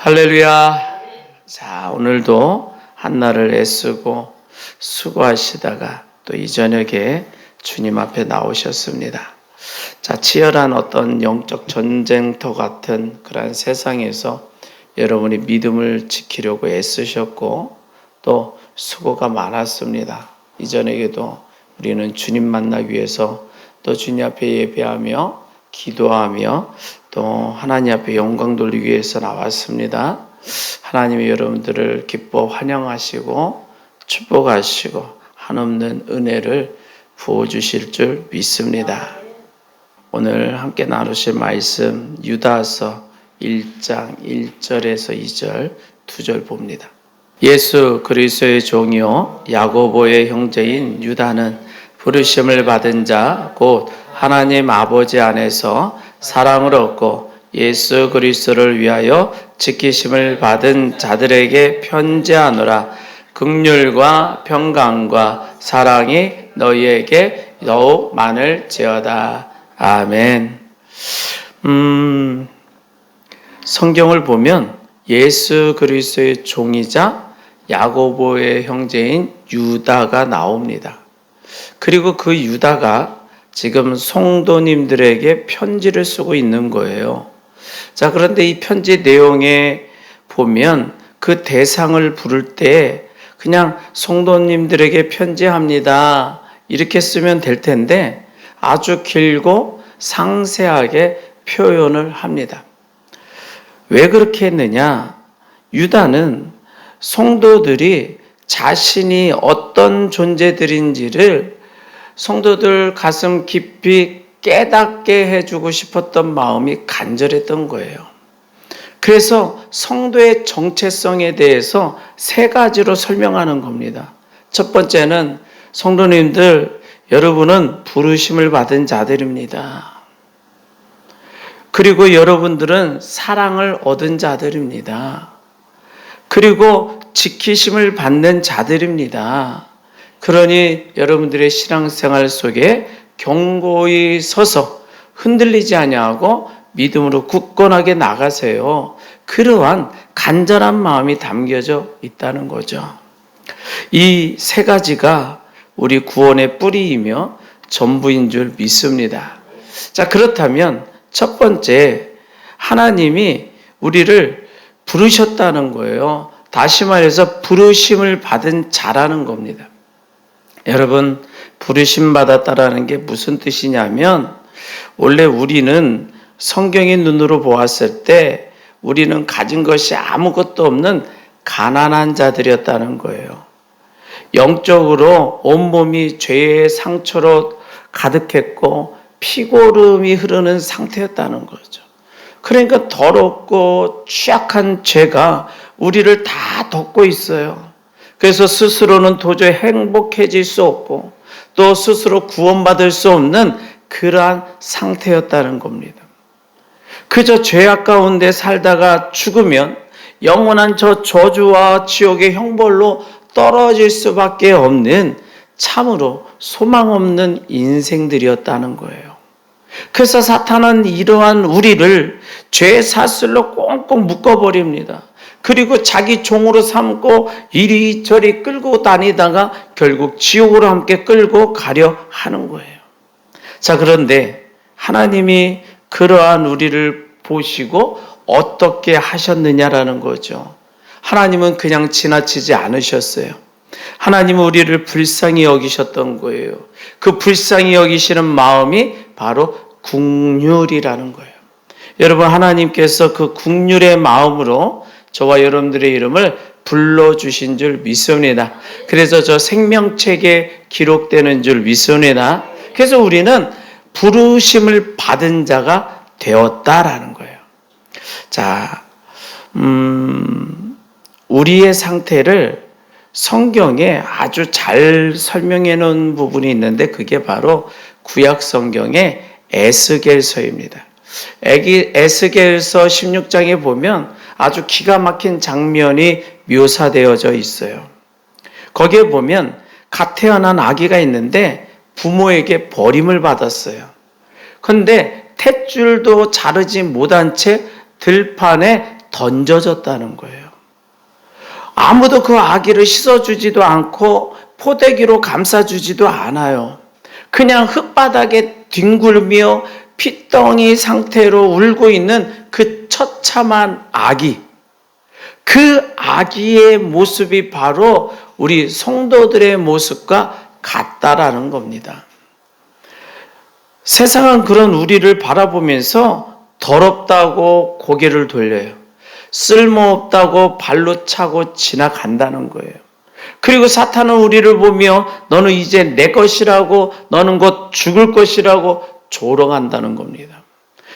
할렐루야. 자, 오늘도 한날을 애쓰고 수고하시다가 또 이 저녁에 주님 앞에 나오셨습니다. 자, 치열한 어떤 영적 전쟁터 같은 그런 세상에서 여러분이 믿음을 지키려고 애쓰셨고 또 수고가 많았습니다. 이 저녁에도 우리는 주님 만나기 위해서 또 주님 앞에 예배하며 기도하며 또 하나님 앞에 영광 돌리기 위해서 나왔습니다. 하나님이 여러분들을 기뻐 환영하시고 축복하시고 한없는 은혜를 부어주실 줄 믿습니다. 오늘 함께 나누실 말씀 유다서 1장 1절에서 2절 2절 봅니다. 예수 그리스도의 종이요 야고보의 형제인 유다는 부르심을 받은 자 곧 하나님 아버지 안에서 사랑을 얻고 예수 그리스도를 위하여 지키심을 받은 자들에게 편지하노라. 긍휼과 평강과 사랑이 너희에게 더욱 많을지어다. 아멘. 성경을 보면 예수 그리스도의 종이자 야고보의 형제인 유다가 나옵니다. 그리고 그 유다가 지금 성도님들에게 편지를 쓰고 있는 거예요. 자, 그런데 이 편지 내용에 보면 그 대상을 부를 때 그냥 성도님들에게 편지합니다 이렇게 쓰면 될 텐데 아주 길고 상세하게 표현을 합니다. 왜 그렇게 했느냐? 유다는 성도들이 자신이 어떤 존재들인지를 성도들 가슴 깊이 깨닫게 해주고 싶었던 마음이 간절했던 거예요. 그래서 성도의 정체성에 대해서 세 가지로 설명하는 겁니다. 첫 번째는 성도님들, 여러분은 부르심을 받은 자들입니다. 그리고 여러분들은 사랑을 얻은 자들입니다. 그리고 지키심을 받는 자들입니다. 그러니 여러분들의 신앙생활 속에 견고히 서서 흔들리지 아니하고 믿음으로 굳건하게 나가세요. 그러한 간절한 마음이 담겨져 있다는 거죠. 이 세 가지가 우리 구원의 뿌리이며 전부인 줄 믿습니다. 자, 그렇다면 첫 번째, 하나님이 우리를 부르셨다는 거예요. 다시 말해서 부르심을 받은 자라는 겁니다. 여러분, 부르심 받았다라는 게 무슨 뜻이냐면 원래 우리는 성경의 눈으로 보았을 때 우리는 가진 것이 아무것도 없는 가난한 자들이었다는 거예요. 영적으로 온몸이 죄의 상처로 가득했고 피고름이 흐르는 상태였다는 거죠. 그러니까 더럽고 취약한 죄가 우리를 다 덮고 있어요. 그래서 스스로는 도저히 행복해질 수 없고 또 스스로 구원받을 수 없는 그러한 상태였다는 겁니다. 그저 죄악 가운데 살다가 죽으면 영원한 저 저주와 지옥의 형벌로 떨어질 수밖에 없는 참으로 소망 없는 인생들이었다는 거예요. 그래서 사탄은 이러한 우리를 죄의 사슬로 꽁꽁 묶어버립니다. 그리고 자기 종으로 삼고 이리저리 끌고 다니다가 결국 지옥으로 함께 끌고 가려 하는 거예요. 자, 그런데 하나님이 그러한 우리를 보시고 어떻게 하셨느냐라는 거죠. 하나님은 그냥 지나치지 않으셨어요. 하나님은 우리를 불쌍히 여기셨던 거예요. 그 불쌍히 여기시는 마음이 바로 긍휼이라는 거예요. 여러분, 하나님께서 그 긍휼의 마음으로 저와 여러분들의 이름을 불러주신 줄 믿습니다. 그래서 저 생명책에 기록되는 줄 믿습니다. 그래서 우리는 부르심을 받은 자가 되었다라는 거예요. 자, 우리의 상태를 성경에 아주 잘 설명해 놓은 부분이 있는데 그게 바로 구약 성경의 에스겔서입니다. 에스겔서 16장에 보면 아주 기가 막힌 장면이 묘사되어져 있어요. 거기에 보면 갓 태어난 아기가 있는데 부모에게 버림을 받았어요. 그런데 탯줄도 자르지 못한 채 들판에 던져졌다는 거예요. 아무도 그 아기를 씻어주지도 않고 포대기로 감싸주지도 않아요. 그냥 흙바닥에 뒹굴며 피덩이 상태로 울고 있는 그 처참한 아기. 그 아기의 모습이 바로 우리 성도들의 모습과 같다라는 겁니다. 세상은 그런 우리를 바라보면서 더럽다고 고개를 돌려요. 쓸모없다고 발로 차고 지나간다는 거예요. 그리고 사탄은 우리를 보며 너는 이제 내 것이라고, 너는 곧 죽을 것이라고 조롱한다는 겁니다.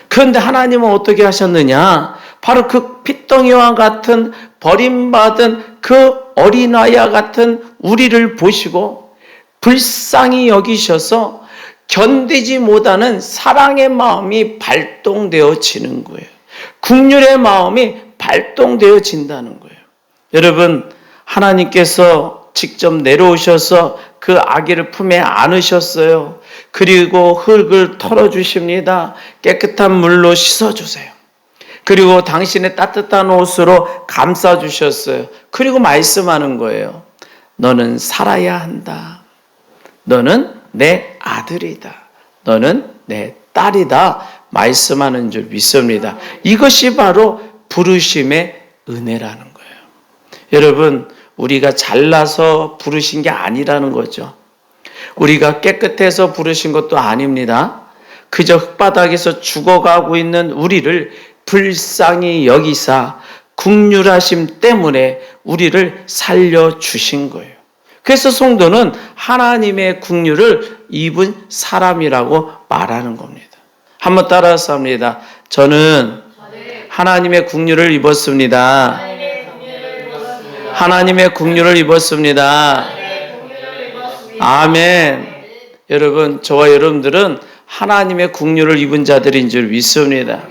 그런데 하나님은 어떻게 하셨느냐? 바로 그 핏덩이와 같은 버림받은 그 어린아이와 같은 우리를 보시고 불쌍히 여기셔서 견디지 못하는 사랑의 마음이 발동되어지는 거예요. 긍휼의 마음이 발동되어진다는 거예요. 여러분, 하나님께서 직접 내려오셔서 그 아기를 품에 안으셨어요. 그리고 흙을 털어주십니다. 깨끗한 물로 씻어주세요. 그리고 당신의 따뜻한 옷으로 감싸주셨어요. 그리고 말씀하는 거예요. 너는 살아야 한다. 너는 내 아들이다. 너는 내 딸이다. 말씀하는 줄 믿습니다. 이것이 바로 부르심의 은혜라는 거예요. 여러분, 우리가 잘나서 부르신 게 아니라는 거죠. 우리가 깨끗해서 부르신 것도 아닙니다. 그저 흙바닥에서 죽어가고 있는 우리를 불쌍히 여기사 긍휼하심 때문에 우리를 살려주신 거예요. 그래서 성도는 하나님의 긍휼을 입은 사람이라고 말하는 겁니다. 한번 따라서 합니다. 저는 하나님의 긍휼을 입었습니다. 하나님의 긍휼을 입었습니다. 아멘. 여러분, 저와 여러분들은 하나님의 긍휼을 입은 자들인 줄 믿습니다.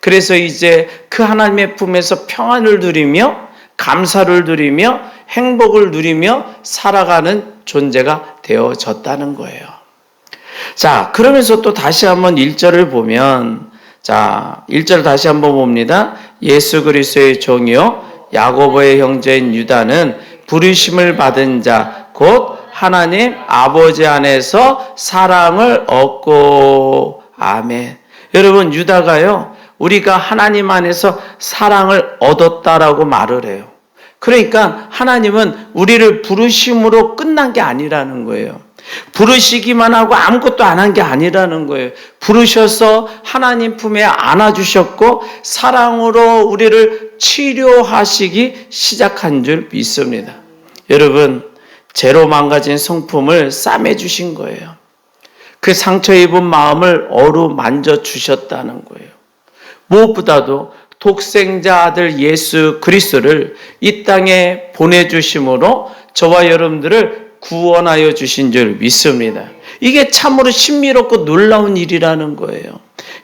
그래서 이제 그 하나님의 품에서 평안을 누리며 감사를 누리며 행복을 누리며 살아가는 존재가 되어졌다는 거예요. 자, 그러면서 또 다시 한번 1절을 보면, 자, 1절 다시 한번 봅니다. 예수 그리스도의 종이요 야고보의 형제인 유다는 부르심을 받은 자 곧 하나님 아버지 안에서 사랑을 얻고. 아멘. 여러분, 유다가요 우리가 하나님 안에서 사랑을 얻었다라고 말을 해요. 그러니까 하나님은 우리를 부르심으로 끝난 게 아니라는 거예요. 부르시기만 하고 아무것도 안 한 게 아니라는 거예요. 부르셔서 하나님 품에 안아주셨고 사랑으로 우리를 치료하시기 시작한 줄 믿습니다. 여러분, 죄로 망가진 성품을 싸매주신 거예요. 그 상처 입은 마음을 어루만져 주셨다는 거예요. 무엇보다도 독생자 아들 예수 그리스도를 이 땅에 보내주심으로 저와 여러분들을 구원하여 주신 줄 믿습니다. 이게 참으로 신비롭고 놀라운 일이라는 거예요.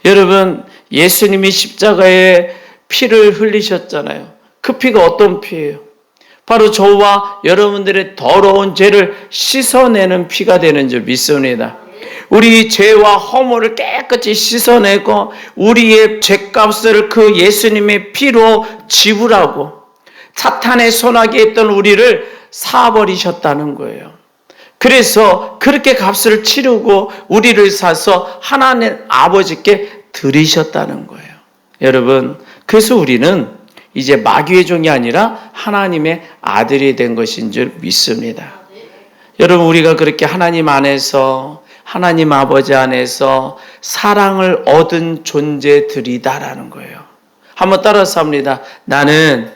여러분, 예수님이 십자가에 피를 흘리셨잖아요. 그 피가 어떤 피예요? 바로 저와 여러분들의 더러운 죄를 씻어내는 피가 되는 줄 믿습니다. 우리 죄와 허물을 깨끗이 씻어내고 우리의 죄값을 그 예수님의 피로 지불하고 사탄의 손아귀에 있던 우리를 사버리셨다는 거예요. 그래서 그렇게 값을 치르고 우리를 사서 하나님 아버지께 드리셨다는 거예요. 여러분, 그래서 우리는 이제 마귀의 종이 아니라 하나님의 아들이 된 것인 줄 믿습니다. 여러분, 우리가 그렇게 하나님 안에서, 하나님 아버지 안에서 사랑을 얻은 존재들이다라는 거예요. 한번 따라서 합니다. 나는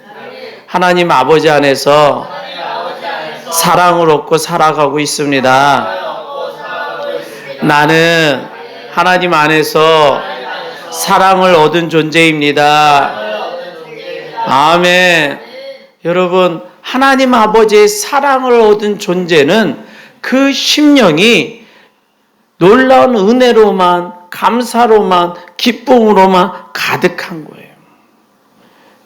하나님 아버지 안에서 사랑을 얻고 살아가고 있습니다. 나는 하나님 안에서 사랑을 얻은 존재입니다. 아멘. 여러분, 하나님 아버지의 사랑을 얻은 존재는 그 심령이 놀라운 은혜로만, 감사로만, 기쁨으로만 가득한 거예요.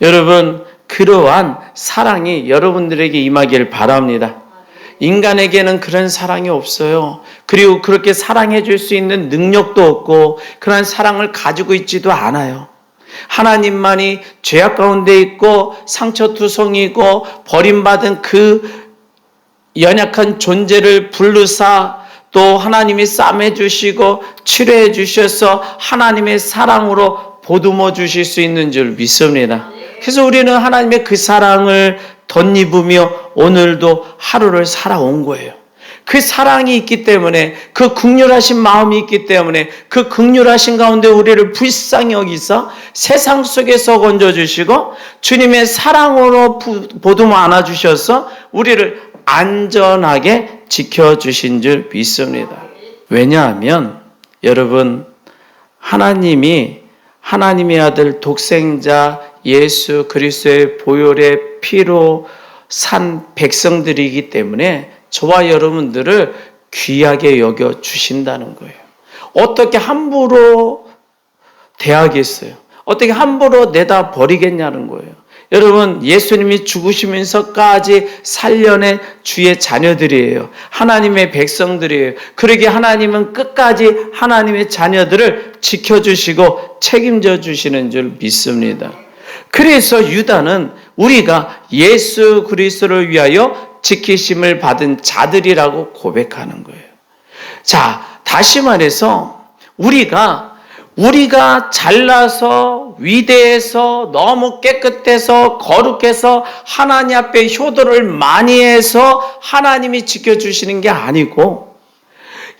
여러분, 그러한 사랑이 여러분들에게 임하기를 바랍니다. 인간에게는 그런 사랑이 없어요. 그리고 그렇게 사랑해 줄 수 있는 능력도 없고 그런 사랑을 가지고 있지도 않아요. 하나님만이 죄악 가운데 있고 상처투성이고 버림받은 그 연약한 존재를 부르사 또 하나님이 싸매주시고 치료해 주셔서 하나님의 사랑으로 보듬어 주실 수 있는 줄 믿습니다. 그래서 우리는 하나님의 그 사랑을 덧입으며 오늘도 하루를 살아온 거예요. 그 사랑이 있기 때문에, 그 긍휼하신 마음이 있기 때문에, 그 긍휼하신 가운데 우리를 불쌍히 여기서 세상 속에서 건져주시고 주님의 사랑으로 보듬어 안아주셔서 우리를 안전하게 지켜주신 줄 믿습니다. 왜냐하면 여러분, 하나님이 하나님의 아들 독생자 예수 그리스도의 보혈의 피로 산 백성들이기 때문에 저와 여러분들을 귀하게 여겨 주신다는 거예요. 어떻게 함부로 대하겠어요? 어떻게 함부로 내다 버리겠냐는 거예요. 여러분, 예수님이 죽으시면서까지 살려낸 주의 자녀들이에요. 하나님의 백성들이에요. 그러기에 하나님은 끝까지 하나님의 자녀들을 지켜주시고 책임져 주시는 줄 믿습니다. 그래서 유다는 우리가 예수 그리스도를 위하여 지키심을 받은 자들이라고 고백하는 거예요. 자, 다시 말해서 우리가 잘나서 위대해서 너무 깨끗해서 거룩해서 하나님 앞에 효도를 많이 해서 하나님이 지켜주시는 게 아니고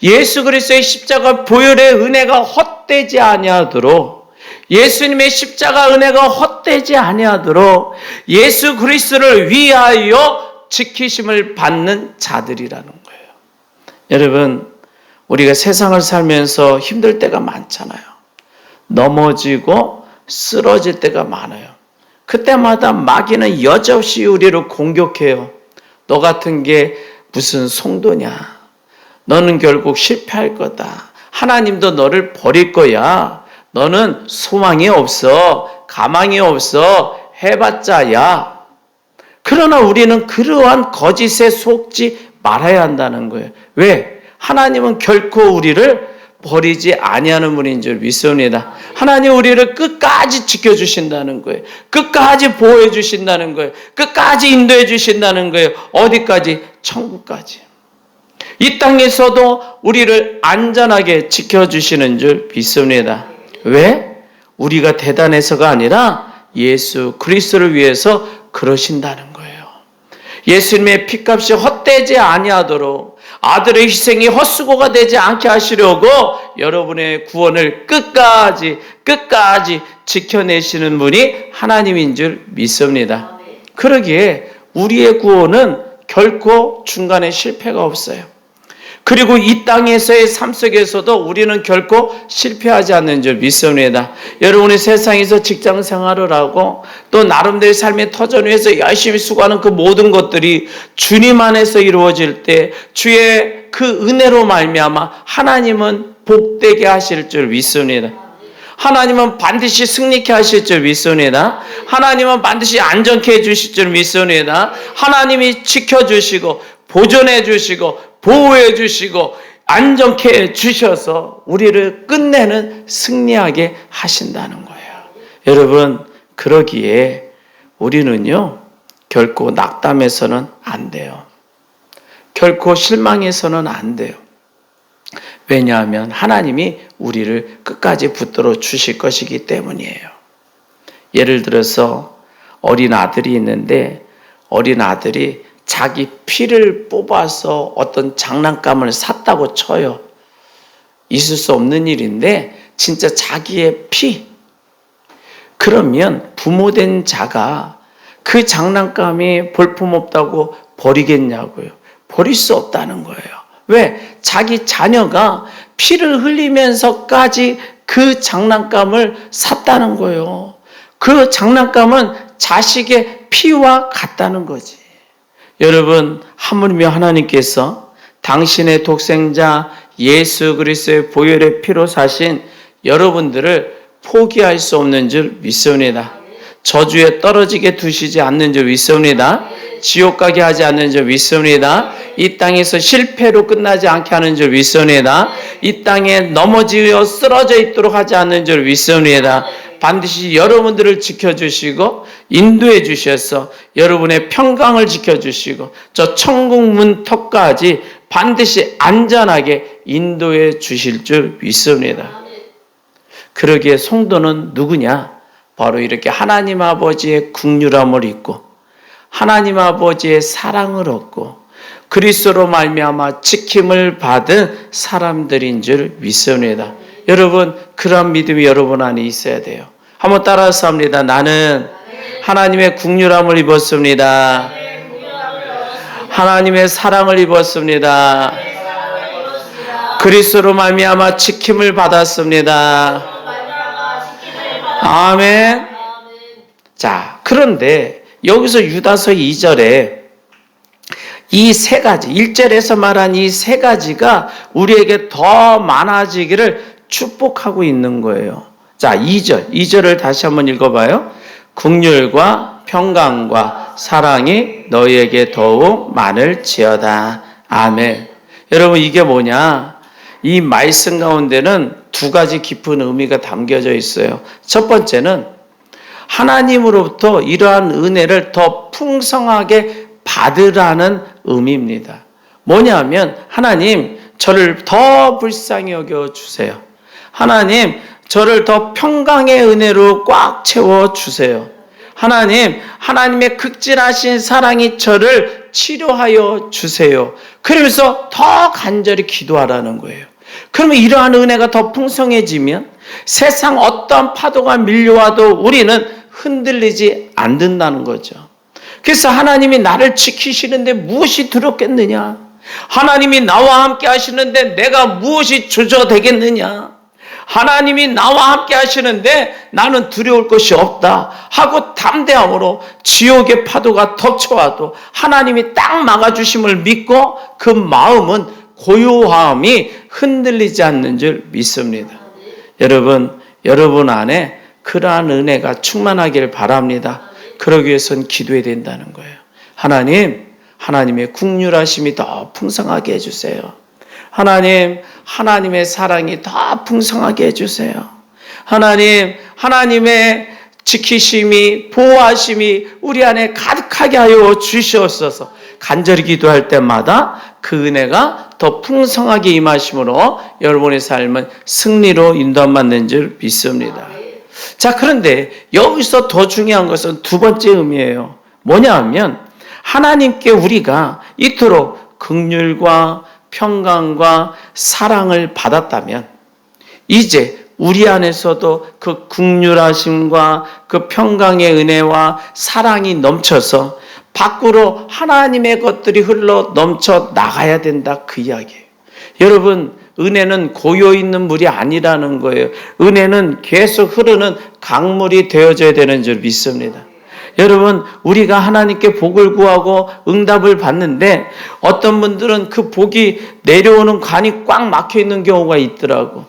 예수 그리스도의 십자가 보혈의 은혜가 헛되지 아니하도록, 예수님의 십자가 은혜가 헛되지 아니하도록 예수 그리스도를 위하여 지키심을 받는 자들이라는 거예요. 여러분, 우리가 세상을 살면서 힘들 때가 많잖아요. 넘어지고 쓰러질 때가 많아요. 그때마다 마귀는 여지없이 우리를 공격해요. 너 같은 게 무슨 성도냐? 너는 결국 실패할 거다. 하나님도 너를 버릴 거야. 너는 소망이 없어. 가망이 없어. 해봤자야. 그러나 우리는 그러한 거짓에 속지 말아야 한다는 거예요. 왜? 하나님은 결코 우리를 버리지 아니하는 분인 줄 믿습니다. 하나님 우리를 끝까지 지켜주신다는 거예요. 끝까지 보호해 주신다는 거예요. 끝까지 인도해 주신다는 거예요. 어디까지? 천국까지. 이 땅에서도 우리를 안전하게 지켜주시는 줄 믿습니다. 왜? 우리가 대단해서가 아니라 예수 그리스도를 위해서 그러신다는 거예요. 예수님의 피값이 헛되지 아니하도록 아들의 희생이 헛수고가 되지 않게 하시려고 여러분의 구원을 끝까지 지켜내시는 분이 하나님인 줄 믿습니다. 그러기에 우리의 구원은 결코 중간에 실패가 없어요. 그리고 이 땅에서의 삶 속에서도 우리는 결코 실패하지 않는 줄 믿습니다. 여러분이 세상에서 직장 생활을 하고 또 나름대로 삶의 터전 위에서 열심히 수고하는 그 모든 것들이 주님 안에서 이루어질 때 주의 그 은혜로 말미암아 하나님은 복되게 하실 줄 믿습니다. 하나님은 반드시 승리케 하실 줄 믿습니다. 하나님은 반드시 안전케 해주실 줄 믿습니다. 하나님이 지켜주시고 보존해 주시고 보호해 주시고 안전케 해주셔서 우리를 끝내는 승리하게 하신다는 거예요. 여러분, 그러기에 우리는요 결코 낙담해서는 안 돼요. 결코 실망해서는 안 돼요. 왜냐하면 하나님이 우리를 끝까지 붙들어 주실 것이기 때문이에요. 예를 들어서 어린 아들이 있는데 어린 아들이 자기 피를 뽑아서 어떤 장난감을 샀다고 쳐요. 있을 수 없는 일인데 진짜 자기의 피. 그러면 부모된 자가 그 장난감이 볼품없다고 버리겠냐고요. 버릴 수 없다는 거예요. 왜? 자기 자녀가 피를 흘리면서까지 그 장난감을 샀다는 거예요. 그 장난감은 자식의 피와 같다는 거지. 여러분, 하물며 하나님께서 당신의 독생자 예수 그리스도의 보혈의 피로 사신 여러분들을 포기할 수 없는 줄 믿습니다. 저주에 떨어지게 두시지 않는 줄 믿습니다. 지옥 가게 하지 않는 줄 믿습니다. 이 땅에서 실패로 끝나지 않게 하는 줄 믿습니다. 이 땅에 넘어지어 쓰러져 있도록 하지 않는 줄 믿습니다. 반드시 여러분들을 지켜주시고 인도해 주셔서 여러분의 평강을 지켜주시고 저 천국 문턱까지 반드시 안전하게 인도해 주실 줄 믿습니다. 그러기에 성도는 누구냐? 바로 이렇게 하나님 아버지의 긍휼함을 입고 하나님 아버지의 사랑을 얻고 그리스도로 말미암아 지킴을 받은 사람들인 줄 믿습니다. 여러분, 그런 믿음이 여러분 안에 있어야 돼요. 한번 따라서 합니다. 나는 하나님의 긍휼함을 입었습니다. 하나님의 사랑을 입었습니다. 그리스도로 말미암아 지킴을 받았습니다. 아멘. 자, 그런데 여기서 유다서 2절에 이 세 가지, 1절에서 말한 이 세 가지가 우리에게 더 많아지기를 축복하고 있는 거예요. 자, 2절을 다시 한번 읽어봐요. 긍휼과 평강과 사랑이 너희에게 더욱 많을지어다. 아멘. 여러분, 이게 뭐냐? 이 말씀 가운데는 두 가지 깊은 의미가 담겨져 있어요. 첫 번째는 하나님으로부터 이러한 은혜를 더 풍성하게 받으라는 의미입니다. 뭐냐면 하나님 저를 더 불쌍히 여겨주세요. 하나님 저를 더 평강의 은혜로 꽉 채워주세요. 하나님, 하나님의 극진하신 사랑이 저를 치료하여 주세요. 그러면서 더 간절히 기도하라는 거예요. 그러면 이러한 은혜가 더 풍성해지면 세상 어떤 파도가 밀려와도 우리는 흔들리지 않는다는 거죠. 그래서 하나님이 나를 지키시는데 무엇이 두렵겠느냐? 하나님이 나와 함께 하시는데 내가 무엇이 주저되겠느냐? 하나님이 나와 함께 하시는데 나는 두려울 것이 없다 하고 담대함으로 지옥의 파도가 덮쳐와도 하나님이 딱 막아주심을 믿고 그 마음은 고요함이 흔들리지 않는 줄 믿습니다. 여러분 안에 그러한 은혜가 충만하길 바랍니다. 그러기 위해서는 기도해야 된다는 거예요. 하나님, 하나님의 긍휼하심이 더 풍성하게 해주세요. 하나님, 하나님의 사랑이 더 풍성하게 해주세요. 하나님, 하나님의 지키심이, 보호하심이 우리 안에 가득하게 하여 주시옵소서. 간절히 기도할 때마다 그 은혜가 더 풍성하게 임하심으로 여러분의 삶은 승리로 인도받는 줄 믿습니다. 자, 그런데 여기서 더 중요한 것은 두 번째 의미예요. 뭐냐 하면 하나님께 우리가 이토록 긍휼과 평강과 사랑을 받았다면 이제 우리 안에서도 그 긍휼하심과 그 평강의 은혜와 사랑이 넘쳐서 밖으로 하나님의 것들이 흘러 넘쳐 나가야 된다, 그 이야기예요. 여러분, 은혜는 고여있는 물이 아니라는 거예요. 은혜는 계속 흐르는 강물이 되어져야 되는 줄 믿습니다. 여러분, 우리가 하나님께 복을 구하고 응답을 받는데 어떤 분들은 그 복이 내려오는 관이 꽉 막혀 있는 경우가 있더라고.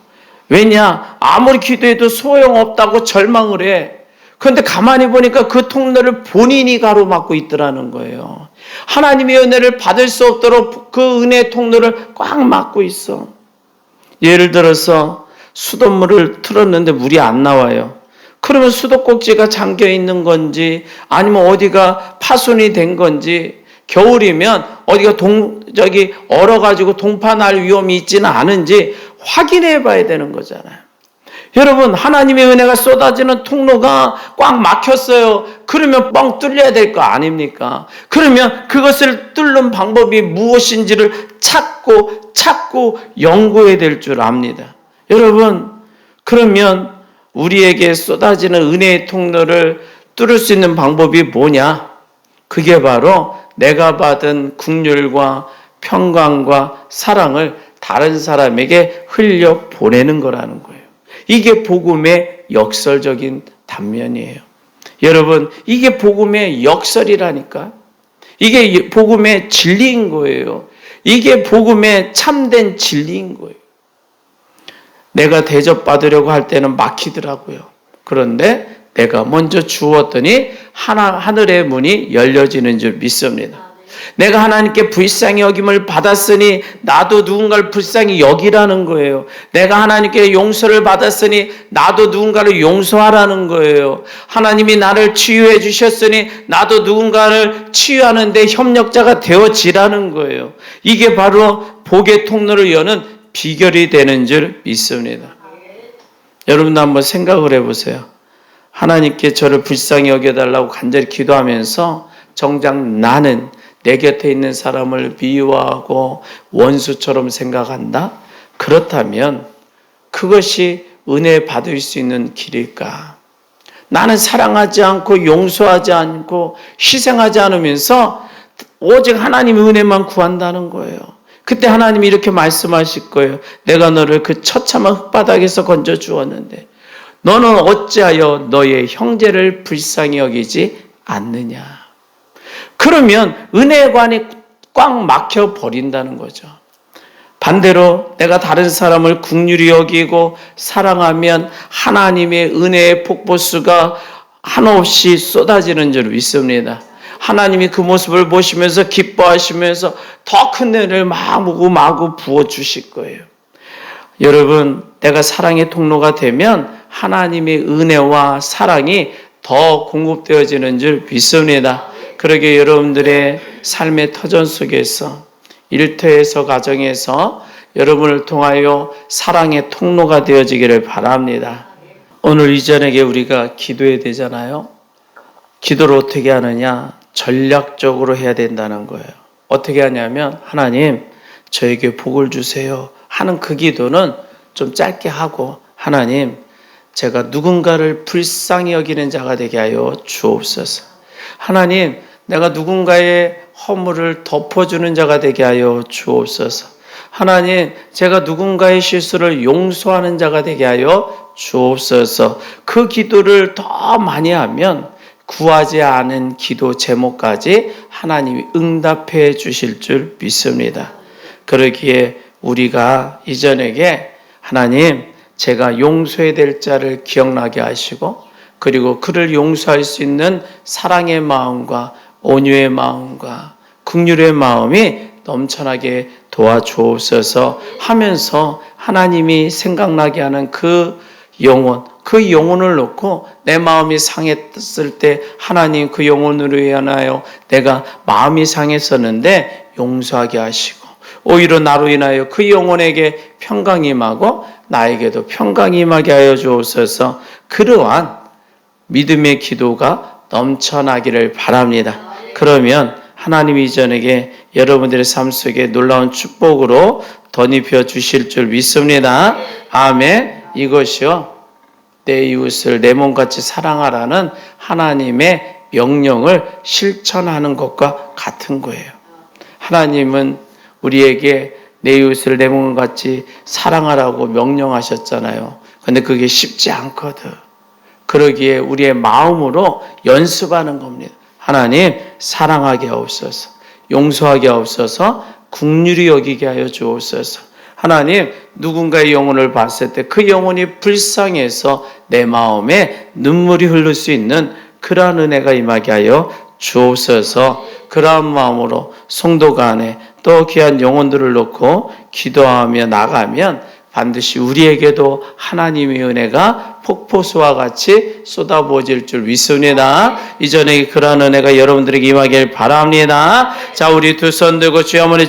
왜냐? 아무리 기도해도 소용없다고 절망을 해. 그런데 가만히 보니까 그 통로를 본인이 가로막고 있더라는 거예요. 하나님의 은혜를 받을 수 없도록 그 은혜의 통로를 꽉 막고 있어. 예를 들어서 수돗물을 틀었는데 물이 안 나와요. 그러면 수도꼭지가 잠겨 있는 건지 아니면 어디가 파손이 된 건지, 겨울이면 어디가 얼어가지고 동파 날 위험이 있지는 않은지 확인해 봐야 되는 거잖아요. 여러분, 하나님의 은혜가 쏟아지는 통로가 꽉 막혔어요. 그러면 뻥 뚫려야 될 거 아닙니까? 그러면 그것을 뚫는 방법이 무엇인지를 찾고 연구해야 될 줄 압니다. 여러분, 그러면 우리에게 쏟아지는 은혜의 통로를 뚫을 수 있는 방법이 뭐냐? 그게 바로 내가 받은 긍휼과 평강과 사랑을 다른 사람에게 흘려 보내는 거라는 거예요. 이게 복음의 역설적인 단면이에요. 여러분, 이게 복음의 역설이라니까. 이게 복음의 진리인 거예요. 이게 복음의 참된 진리인 거예요. 내가 대접받으려고 할 때는 막히더라고요. 그런데 내가 먼저 주었더니 하늘의 문이 열려지는 줄 믿습니다. 내가 하나님께 불쌍히 여김을 받았으니 나도 누군가를 불쌍히 여기라는 거예요. 내가 하나님께 용서를 받았으니 나도 누군가를 용서하라는 거예요. 하나님이 나를 치유해 주셨으니 나도 누군가를 치유하는 데 협력자가 되어지라는 거예요. 이게 바로 복의 통로를 여는 비결이 되는 줄 믿습니다. 여러분도 한번 생각을 해보세요. 하나님께 저를 불쌍히 여겨달라고 간절히 기도하면서 정작 나는 내 곁에 있는 사람을 미워하고 원수처럼 생각한다? 그렇다면 그것이 은혜 받을 수 있는 길일까? 나는 사랑하지 않고 용서하지 않고 희생하지 않으면서 오직 하나님의 은혜만 구한다는 거예요. 그때 하나님이 이렇게 말씀하실 거예요. 내가 너를 그 처참한 흙바닥에서 건져 주었는데 너는 어찌하여 너의 형제를 불쌍히 여기지 않느냐. 그러면 은혜의 관이 꽉 막혀 버린다는 거죠. 반대로 내가 다른 사람을 긍휼히 여기고 사랑하면 하나님의 은혜의 폭포수가 한없이 쏟아지는 줄 믿습니다. 하나님이 그 모습을 보시면서 기뻐하시면서 더 큰 은혜를 마구 부어주실 거예요. 여러분, 내가 사랑의 통로가 되면 하나님의 은혜와 사랑이 더 공급되어지는 줄 믿습니다. 그러게 여러분들의 삶의 터전 속에서 일터에서 가정에서 여러분을 통하여 사랑의 통로가 되어지기를 바랍니다. 오늘 이 저녁에 우리가 기도해야 되잖아요. 기도를 어떻게 하느냐? 전략적으로 해야 된다는 거예요. 어떻게 하냐면 하나님 저에게 복을 주세요 하는 그 기도는 좀 짧게 하고 하나님 제가 누군가를 불쌍히 여기는 자가 되게 하여 주옵소서. 하나님 내가 누군가의 허물을 덮어주는 자가 되게 하여 주옵소서. 하나님 제가 누군가의 실수를 용서하는 자가 되게 하여 주옵소서. 그 기도를 더 많이 하면 구하지 않은 기도 제목까지 하나님이 응답해 주실 줄 믿습니다. 그러기에 우리가 이전에게 하나님 제가 용서해야 될 자를 기억나게 하시고 그리고 그를 용서할 수 있는 사랑의 마음과 온유의 마음과 긍휼의 마음이 넘쳐나게 도와주옵소서 하면서 하나님이 생각나게 하는 그 영혼을 놓고 내 마음이 상했을 때 하나님 그 영혼으로 인하여 내가 마음이 상했었는데 용서하게 하시고 오히려 나로 인하여 그 영혼에게 평강이 임하고 나에게도 평강이 임하게 하여 주옵소서. 그러한 믿음의 기도가 넘쳐나기를 바랍니다. 그러면 하나님이 이전에게 여러분들의 삶 속에 놀라운 축복으로 덧입혀 주실 줄 믿습니다. 아멘. 이것이요 내 이웃을 내 몸같이 사랑하라는 하나님의 명령을 실천하는 것과 같은 거예요. 하나님은 우리에게 내 이웃을 내 몸같이 사랑하라고 명령하셨잖아요. 근데 그게 쉽지 않거든. 그러기에 우리의 마음으로 연습하는 겁니다. 하나님 사랑하게 하옵소서, 용서하게 하옵소서, 긍휼히 여기게 하여 주옵소서. 하나님 누군가의 영혼을 봤을 때 그 영혼이 불쌍해서 내 마음에 눈물이 흐를 수 있는 그러한 은혜가 임하게 하여 주옵소서. 그러한 마음으로 성도가 안에 또 귀한 영혼들을 놓고 기도하며 나가면 반드시 우리에게도 하나님의 은혜가 폭포수와 같이 쏟아부어질 줄 믿습니다. 이전에 그러한 은혜가 여러분들에게 임하길 바랍니다. 자, 우리 두 손 들고 주여 한번